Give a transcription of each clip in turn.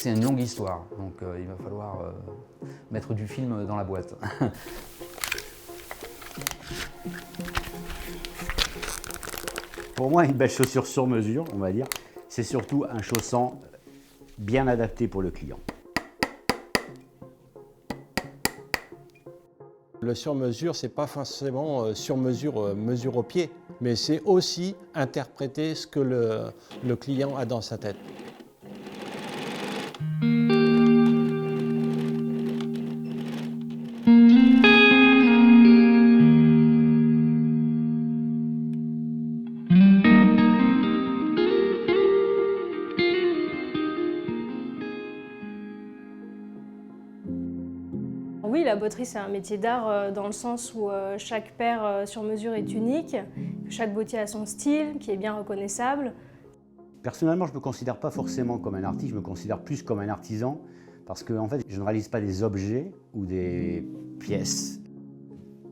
C'est une longue histoire, donc il va falloir mettre du film dans la boîte. Pour moi, une belle chaussure sur mesure, on va dire, c'est surtout un chausson bien adapté pour le client. Le sur-mesure, c'est pas forcément sur-mesure, mesure au pied, mais c'est aussi interpréter ce que le client a dans sa tête. Oui, la botterie, c'est un métier d'art dans le sens où chaque paire sur mesure est unique, que chaque bottier a son style, qui est bien reconnaissable. Personnellement, je ne me considère pas forcément comme un artiste, je me considère plus comme un artisan parce que en fait, je ne réalise pas des objets ou des pièces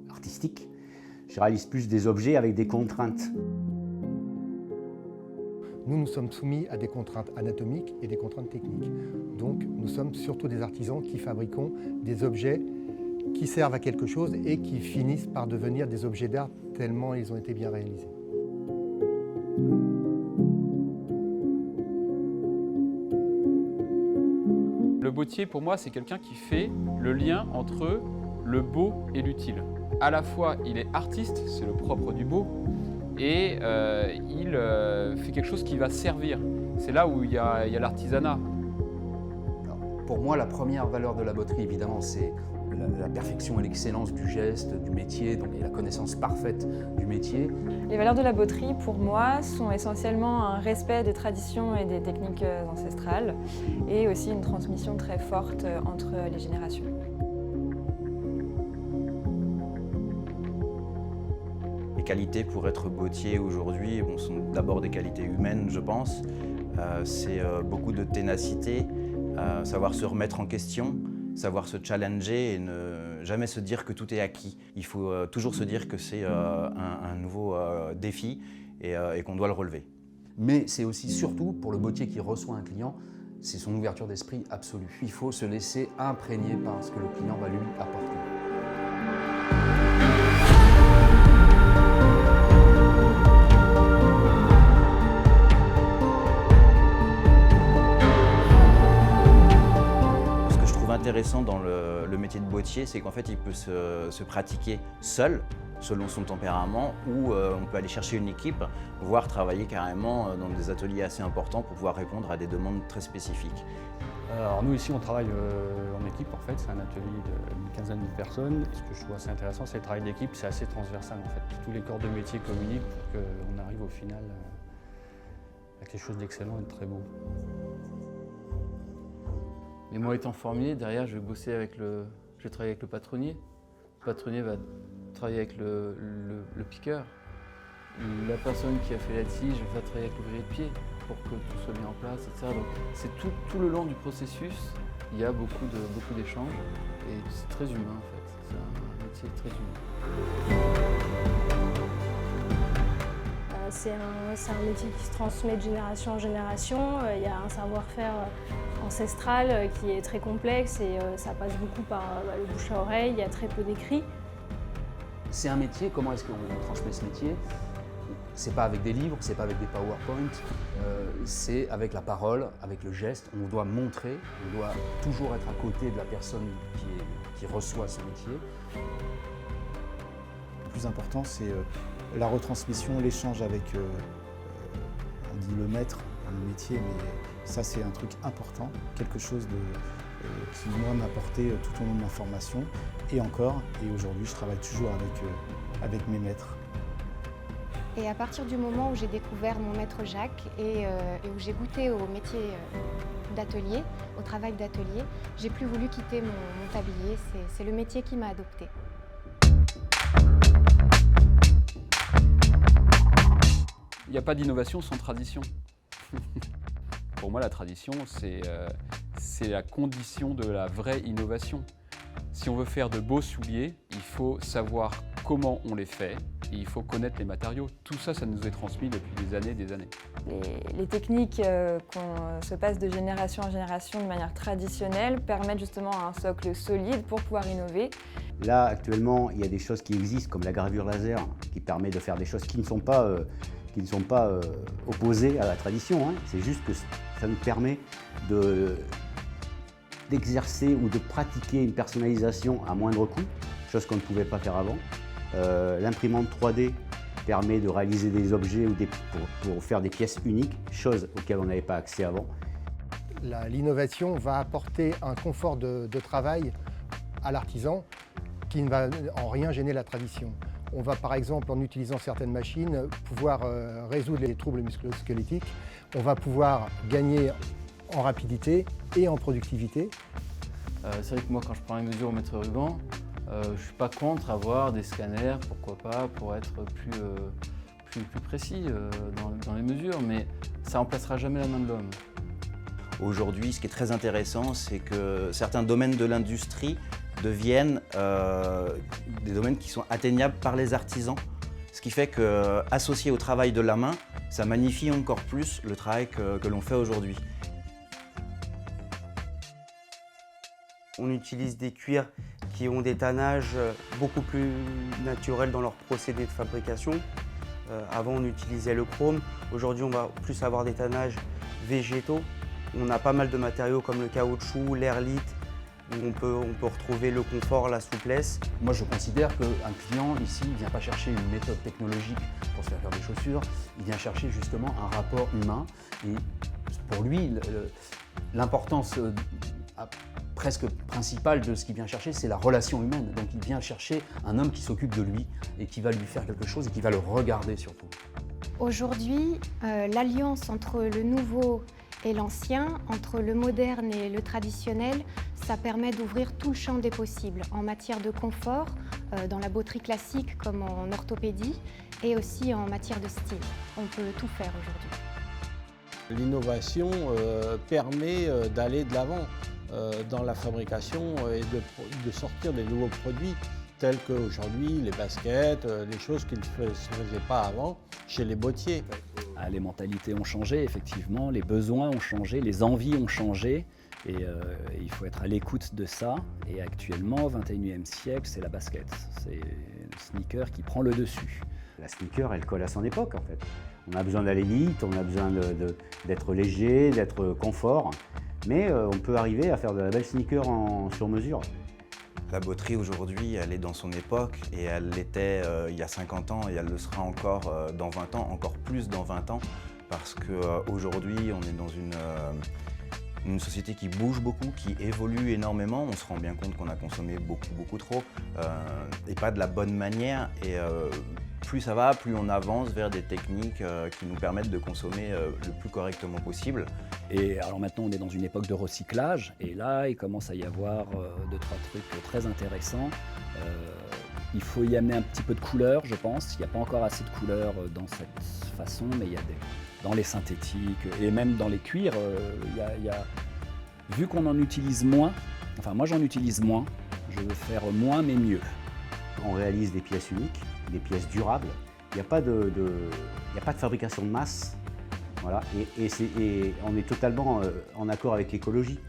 artistiques, je réalise plus des objets avec des contraintes. Nous sommes soumis à des contraintes anatomiques et des contraintes techniques. Donc nous sommes surtout des artisans qui fabriquons des objets qui servent à quelque chose et qui finissent par devenir des objets d'art tellement ils ont été bien réalisés. Le bottier, pour moi, c'est quelqu'un qui fait le lien entre le beau et l'utile. À la fois, il est artiste, c'est le propre du beau, et il fait quelque chose qui va servir. C'est là où il y a l'artisanat. Pour moi, la première valeur de la botterie, évidemment, c'est la perfection et l'excellence du geste, du métier, donc, et la connaissance parfaite du métier. Les valeurs de la botterie, pour moi, sont essentiellement un respect des traditions et des techniques ancestrales et aussi une transmission très forte entre les générations. Les qualités pour être bottier aujourd'hui sont d'abord des qualités humaines, je pense. C'est beaucoup de ténacité, savoir se remettre en question, savoir se challenger et ne jamais se dire que tout est acquis. Il faut toujours se dire que c'est un nouveau défi et qu'on doit le relever. Mais c'est aussi surtout pour le bottier qui reçoit un client, c'est son ouverture d'esprit absolue. Il faut se laisser imprégner par ce que le client va lui apporter. Intéressant dans le métier de bottier, c'est qu'en fait il peut se pratiquer seul, selon son tempérament, ou on peut aller chercher une équipe, voire travailler carrément dans des ateliers assez importants pour pouvoir répondre à des demandes très spécifiques. Alors nous ici on travaille en équipe en fait, c'est un atelier d'une quinzaine de personnes. Et ce que je trouve assez intéressant, c'est le travail d'équipe, c'est assez transversal en fait. Tous les corps de métier communiquent pour qu'on arrive au final à quelque chose d'excellent et de très beau. Mais moi, étant formier, derrière, je vais travailler avec le patronnier. Le patronnier va travailler avec le piqueur. La personne qui a fait la tige va travailler avec l'ouvrier de pied pour que tout soit mis en place, etc. Donc, c'est tout le long du processus, il y a beaucoup d'échanges et c'est très humain en fait. C'est un métier très humain. C'est un métier qui se transmet de génération en génération. Il y a un savoir-faire ancestral qui est très complexe et ça passe beaucoup par le bouche à oreille, il y a très peu d'écrits. C'est un métier, comment est-ce qu'on transmet ce métier? C'est pas avec des livres, c'est pas avec des PowerPoint, c'est avec la parole, avec le geste. On doit montrer, on doit toujours être à côté de la personne qui reçoit ce métier. Le plus important, c'est la retransmission, l'échange avec, on dit le maître, le métier, mais ça c'est un truc important, quelque chose qui moi m'a apporté tout au long de ma formation et encore, et aujourd'hui je travaille toujours avec mes maîtres. Et à partir du moment où j'ai découvert mon maître Jacques et où j'ai goûté au métier d'atelier, au travail d'atelier, j'ai plus voulu quitter mon tablier, c'est le métier qui m'a adoptée. Il n'y a pas d'innovation sans tradition. Pour moi, la tradition, c'est la condition de la vraie innovation. Si on veut faire de beaux souliers, il faut savoir comment on les fait, il faut connaître les matériaux. Tout ça, ça nous est transmis depuis des années et des années. Les techniques qu'on se passe de génération en génération de manière traditionnelle permettent justement un socle solide pour pouvoir innover. Là, actuellement, il y a des choses qui existent, comme la gravure laser, qui permet de faire des choses qui ne sont pas opposées à la tradition. Hein. C'est juste que ça nous permet d'exercer ou de pratiquer une personnalisation à moindre coût, chose qu'on ne pouvait pas faire avant. L'imprimante 3D permet de réaliser des objets ou pour faire des pièces uniques, chose auxquelles on n'avait pas accès avant. L'innovation va apporter un confort de travail à l'artisan qui ne va en rien gêner la tradition. On va par exemple, en utilisant certaines machines, pouvoir résoudre les troubles musculo-squelettiques. On va pouvoir gagner en rapidité et en productivité. C'est vrai que moi, quand je prends les mesures au mètre ruban, je ne suis pas contre avoir des scanners, pourquoi pas, pour être plus précis dans les mesures, mais ça ne remplacera jamais la main de l'homme. Aujourd'hui, ce qui est très intéressant, c'est que certains domaines de l'industrie deviennent des domaines qui sont atteignables par les artisans. Ce qui fait qu'associé au travail de la main, ça magnifie encore plus le travail que l'on fait aujourd'hui. On utilise des cuirs qui ont des tannages beaucoup plus naturels dans leur procédé de fabrication. Avant, on utilisait le chrome. Aujourd'hui, on va plus avoir des tannages végétaux. On a pas mal de matériaux comme le caoutchouc, l'airlite, où on peut retrouver le confort, la souplesse. Moi, je considère qu'un client, ici, ne vient pas chercher une méthode technologique pour se faire des chaussures, il vient chercher justement un rapport humain. Et pour lui, l'importance presque principale de ce qu'il vient chercher, c'est la relation humaine. Donc il vient chercher un homme qui s'occupe de lui et qui va lui faire quelque chose et qui va le regarder surtout. Aujourd'hui, l'alliance entre le nouveau et l'ancien, entre le moderne et le traditionnel, ça permet d'ouvrir tout le champ des possibles en matière de confort, dans la botterie classique comme en orthopédie, et aussi en matière de style. On peut tout faire aujourd'hui. L'innovation permet d'aller de l'avant dans la fabrication et de sortir des nouveaux produits tels qu'aujourd'hui les baskets, les choses qui ne se faisaient pas avant chez les bottiers. Les mentalités ont changé, effectivement, les besoins ont changé, les envies ont changé et il faut être à l'écoute de ça. Et actuellement, au XXIe siècle, c'est la basket, c'est le sneaker qui prend le dessus. La sneaker, elle colle à son époque en fait. On a besoin d'aller vite, on a besoin d'être léger, d'être confort, mais on peut arriver à faire de la belle sneaker sur mesure. La botterie aujourd'hui, elle est dans son époque et elle l'était il y a 50 ans et elle le sera encore dans 20 ans, encore plus dans 20 ans parce qu'aujourd'hui on est dans une société qui bouge beaucoup, qui évolue énormément. On se rend bien compte qu'on a consommé beaucoup trop et pas de la bonne manière. Et plus ça va, plus on avance vers des techniques qui nous permettent de consommer le plus correctement possible. Et alors maintenant, on est dans une époque de recyclage, et là, il commence à y avoir 2-3 trucs très intéressants. Il faut y amener un petit peu de couleur, je pense. Il n'y a pas encore assez de couleur dans cette façon, mais il y a dans les synthétiques et même dans les cuirs, vu qu'on en utilise moins, enfin moi j'en utilise moins, je veux faire moins mais mieux. On réalise des pièces uniques, des pièces durables. Il n'y a pas de fabrication de masse. Voilà. Et on est totalement en accord avec l'écologie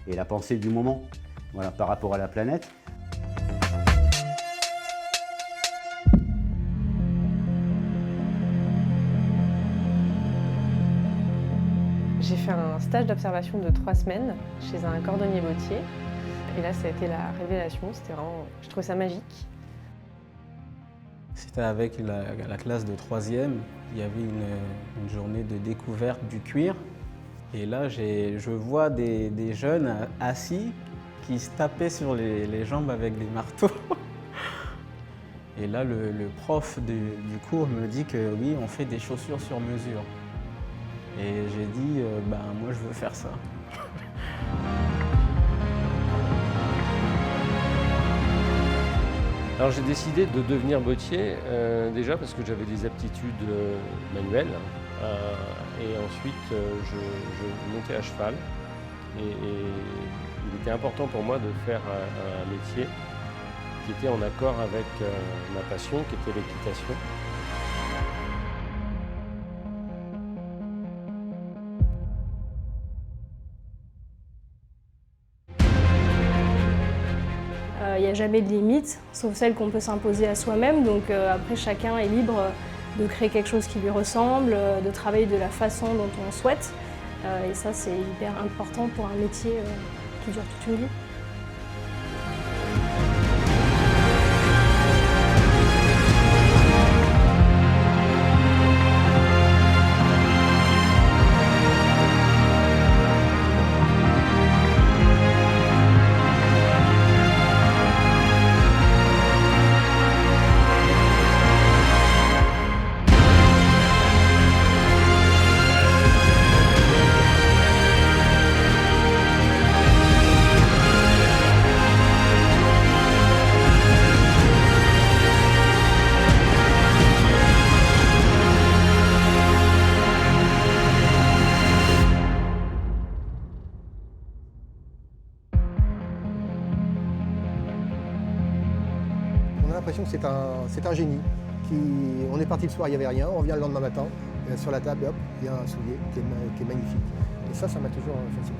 et la pensée du moment, voilà, par rapport à la planète. J'ai fait un stage d'observation de 3 semaines chez un cordonnier bottier. Et là, ça a été la révélation. C'était vraiment, je trouvais ça magique. C'était avec la classe de 3e. Il y avait une journée de découverte du cuir. Et là, je vois des jeunes assis qui se tapaient sur les jambes avec des marteaux. Et là, le prof du cours me dit que oui, on fait des chaussures sur mesure. Et j'ai dit, moi je veux faire ça. Alors j'ai décidé de devenir bottier, déjà parce que j'avais des aptitudes manuelles. Et ensuite, je montais à cheval. Et il était important pour moi de faire un métier qui était en accord avec ma passion, qui était l'équitation. Il n'y a jamais de limite, sauf celle qu'on peut s'imposer à soi-même. Donc après, chacun est libre de créer quelque chose qui lui ressemble, de travailler de la façon dont on souhaite. Et ça, c'est hyper important pour un métier qui dure toute une vie. On a l'impression que c'est un génie. On est parti le soir, il n'y avait rien, on revient le lendemain matin, et sur la table, hop, il y a un soulier qui est magnifique. Et ça m'a toujours fasciné.